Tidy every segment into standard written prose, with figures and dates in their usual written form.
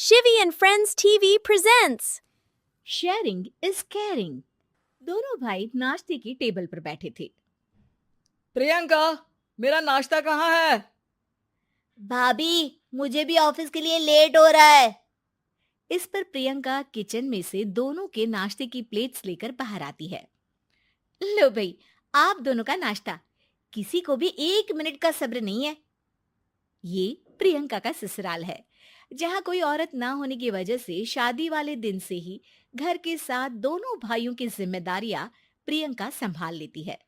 Shivy and Friends TV presents. Sharing is caring. दोनों भाई नाश्ते की टेबल पर बैठे थे। प्रियंका, मेरा नाश्ता कहाँ है? भाभी, मुझे भी ऑफिस के लिए लेट हो रहा है। इस पर प्रियंका किचन में से दोनों के नाश्ते की प्लेट्स लेकर बाहर आती है। लो भाई, आप दोनों का नाश्ता। किसी को भी 1 मिनट का सब्र नहीं है। ये प्रियंका का ससुराल है, जहाँ कोई औरत ना होने की वजह से शादी वाले दिन से ही घर के साथ दोनों भाइयों की जिम्मेदारियां प्रियंका संभाल लेती है।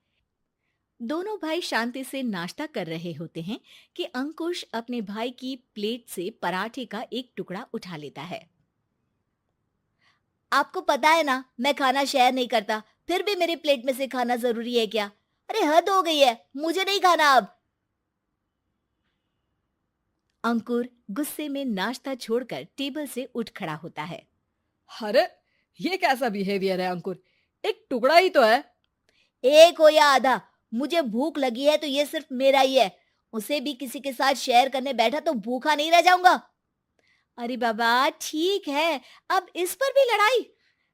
दोनों भाई शांति से नाश्ता कर रहे होते हैं कि अंकुश अपने भाई की प्लेट से पराठे का एक टुकड़ा उठा लेता है। आपको पता है ना, मैं खाना शेयर नहीं करता, फिर भी मेरी प्लेट में से खाना जरूरी है क्या? अरे हद हो गई है, मुझे नहीं खाना अब। अंकुर गुस्से में नाश्ता छोड़कर टेबल से उठ खड़ा होता है। अरे, ये कैसा बिहेवियर है अंकुर? एक टुकड़ा ही तो है। एक हो या आधा, मुझे भूख लगी है तो ये सिर्फ मेरा ही है। उसे भी किसी के साथ शेयर करने बैठा तो भूखा नहीं रह जाऊंगा। अरे बाबा, ठीक है, अब इस पर भी लड़ाई।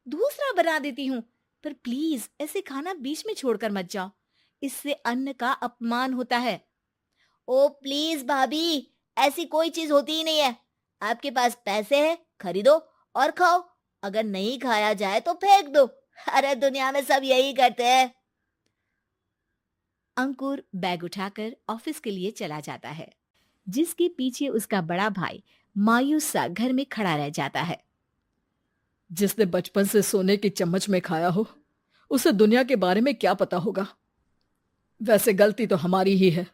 दूसरा बना देती हूँ, पर प्लीज ऐसे खाना बीच में छोड़कर मत जाओ। इससे अन्न का अपमान होता है। ओ प्लीज भाभी, ऐसी कोई चीज होती ही नहीं है। आपके पास पैसे हैं, खरीदो और खाओ। अगर नहीं खाया जाए तो फेंक दो। अरे दुनिया में सब यही करते हैं। अंकुर बैग उठाकर ऑफिस के लिए चला जाता है, जिसके पीछे उसका बड़ा भाई मायूस सा घर में खड़ा रह जाता है। जिसने बचपन से सोने की चम्मच में खाया हो, उसे दुनिया के बारे में क्या पता होगा। वैसे गलती तो हमारी ही है।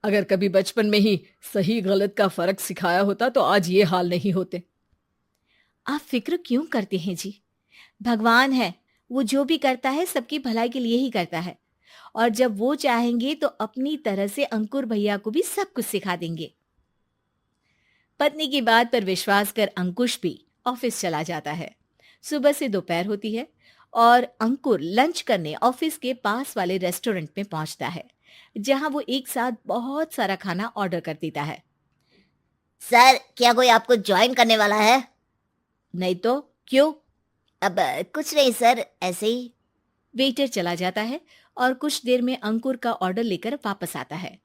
अगर कभी बचपन में ही सही गलत का फर्क सिखाया होता तो आज ये हाल नहीं होते। आप फिक्र क्यों करते हैं जी? भगवान है, वो जो भी करता है सबकी भलाई के लिए ही करता है। और जब वो चाहेंगे तो अपनी तरह से अंकुर भैया को भी सब कुछ सिखा देंगे। पत्नी की बात पर विश्वास कर अंकुश भी ऑफिस चला जाता है। सुबह से दोपहर होती है और अंकुर लंच करने ऑफिस के पास वाले रेस्टोरेंट में पहुंचता है, जहां वो एक साथ बहुत सारा खाना ऑर्डर कर देता है। सर, क्या कोई आपको ज्वाइन करने वाला है? नहीं तो क्यों? अब कुछ नहीं सर, ऐसे ही। वेटर चला जाता है और कुछ देर में अंकुर का ऑर्डर लेकर वापस आता है,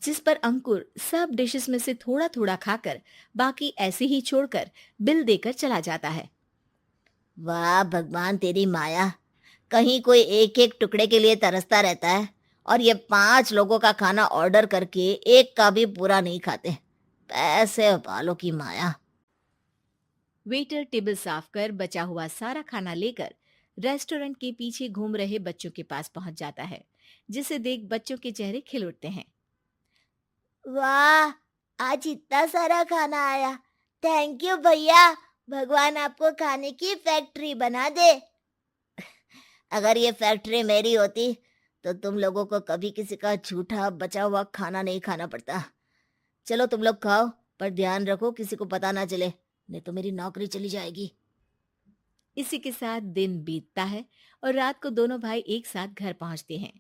जिस पर अंकुर सब डिशेस में से थोड़ा थोड़ा खाकर बाकी ऐसे ही छोड़कर बिल देकर चला जाता है। वाह भगवान, तेरी माया। कहीं कोई एक एक टुकड़े के लिए तरसता रहता है और ये 5 लोगों का खाना ऑर्डर करके एक का भी पूरा नहीं खाते। पैसे वालों की माया। वेटर टेबल साफ कर बचा हुआ सारा खाना लेकर रेस्टोरेंट के पीछे घूम रहे बच्चों के पास पहुंच जाता है, जिसे देख बच्चों के चेहरे खिल उठते हैं। वाह, आज इतना सारा खाना आया। थैंक यू भैया, भगवान आपको खाने की फैक्ट्री बना दे। अगर ये फैक्ट्री मेरी होती तो तुम लोगों को कभी किसी का झूठा बचा हुआ खाना नहीं खाना पड़ता। चलो तुम लोग खाओ, पर ध्यान रखो किसी को पता ना चले, नहीं तो मेरी नौकरी चली जाएगी। इसी के साथ दिन बीतता है और रात को दोनों भाई एक साथ घर पहुंचते हैं।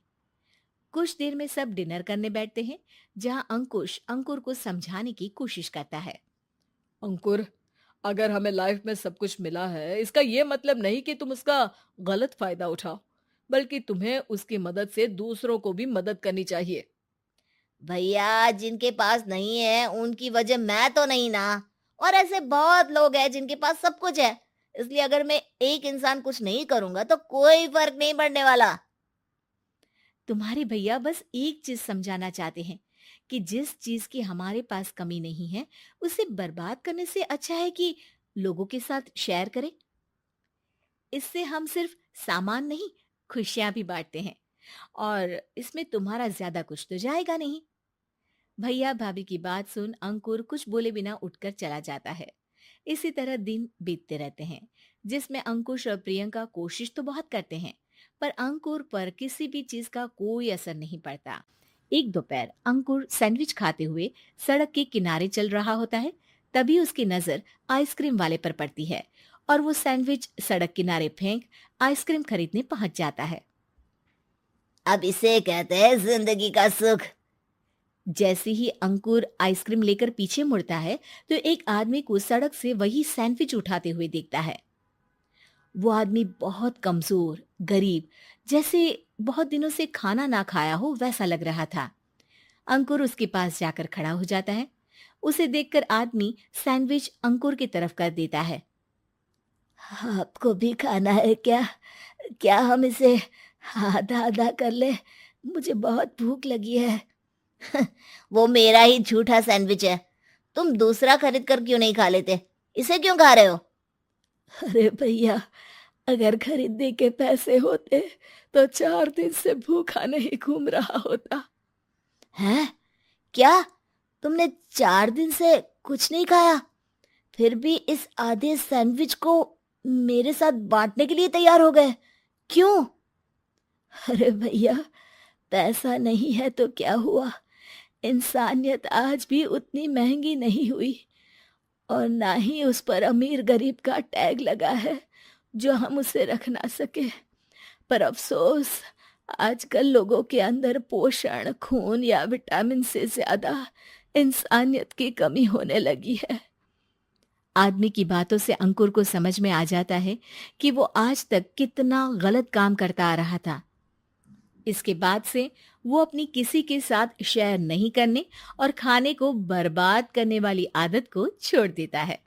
कुछ देर में सब डिनर करने बैठते हैं, जहां अंकुश अंकुर को समझाने की कोशिश करता है। अंकुर, अगर हमें लाइफ में सब कुछ मिला है, इसका ये मतलब नहीं कि तुम उसका गलत फायदा उठाओ, बल्कि तुम्हें उसकी मदद से दूसरों को भी मदद करनी चाहिए। भैया, जिनके पास नहीं है उनकी वजह मैं तो नहीं ना। और ऐसे बहुत लोग हैं जिनके पास सब कुछ है। इसलिए अगर मैं एक इंसान कुछ नहीं करूंगा तो कोई फर्क नहीं पड़ने वाला। तुम्हारे भैया बस एक चीज समझाना चाहते हैं कि जिस चीज की हमारे पास कमी नहीं है, उसे बर्बाद करने से अच्छा है कि लोगों के साथ शेयर करें। इससे हम सिर्फ सामान नहीं, खुशियां भी बांटते हैं, और इसमें तुम्हारा ज्यादा कुछ तो जाएगा नहीं। भैया भाभी की बात सुन अंकुर कुछ बोले बिना उठकर चला जाता है। इसी तरह दिन बीतते रहते हैं, जिसमें अंकुश और प्रियंका कोशिश तो बहुत करते हैं, पर अंकुर पर किसी भी चीज का कोई असर नहीं पड़ता। एक दोपहर अंकुर सैंडविच खाते हुए सड़क के किनारे चल रहा होता है। तभी उसकी नजर आइसक्रीम वाले पर पड़ती है और वो सैंडविच सड़क किनारे फेंक आइसक्रीम खरीदने पहुंच जाता है। अब इसे कहते हैं जिंदगी का सुख। जैसे ही अंकुर आइसक्रीम लेकर पीछे मुड़ता है तो एक आदमी को सड़क से वही सैंडविच उठाते हुए देखता है। वो आदमी बहुत कमजोर, गरीब, जैसे बहुत दिनों से खाना ना खाया हो वैसा लग रहा था। अंकुर उसके पास जाकर खड़ा हो जाता है। उसे देखकर आदमी सैंडविच अंकुर की तरफ कर देता है। आपको भी खाना है क्या? क्या हम इसे आधा आधा कर ले? मुझे बहुत भूख लगी है। वो मेरा ही झूठा सैंडविच है। तुम दूसरा खरीद कर क्यों नहीं खा लेते? इसे क्यों खा रहे हो? अरे भैया, अगर खरीदने के पैसे होते तो 4 दिन से भूखा नहीं घूम रहा होता। हैं? क्या तुमने 4 दिन से कुछ नहीं खाया, फिर भी इस आधे सैंडविच को मेरे साथ बांटने के लिए तैयार हो गए? क्यों? अरे भैया, पैसा नहीं है तो क्या हुआ, इंसानियत आज भी उतनी महंगी नहीं हुई और ना ही उस पर अमीर गरीब का टैग लगा है जो हम उसे रख ना सके। पर अफसोस, आजकल लोगों के अंदर पोषण, खून या विटामिन से ज्यादा इंसानियत की कमी होने लगी है। आदमी की बातों से अंकुर को समझ में आ जाता है कि वो आज तक कितना गलत काम करता आ रहा था। इसके बाद से वो अपनी किसी के साथ शेयर नहीं करने और खाने को बर्बाद करने वाली आदत को छोड़ देता है।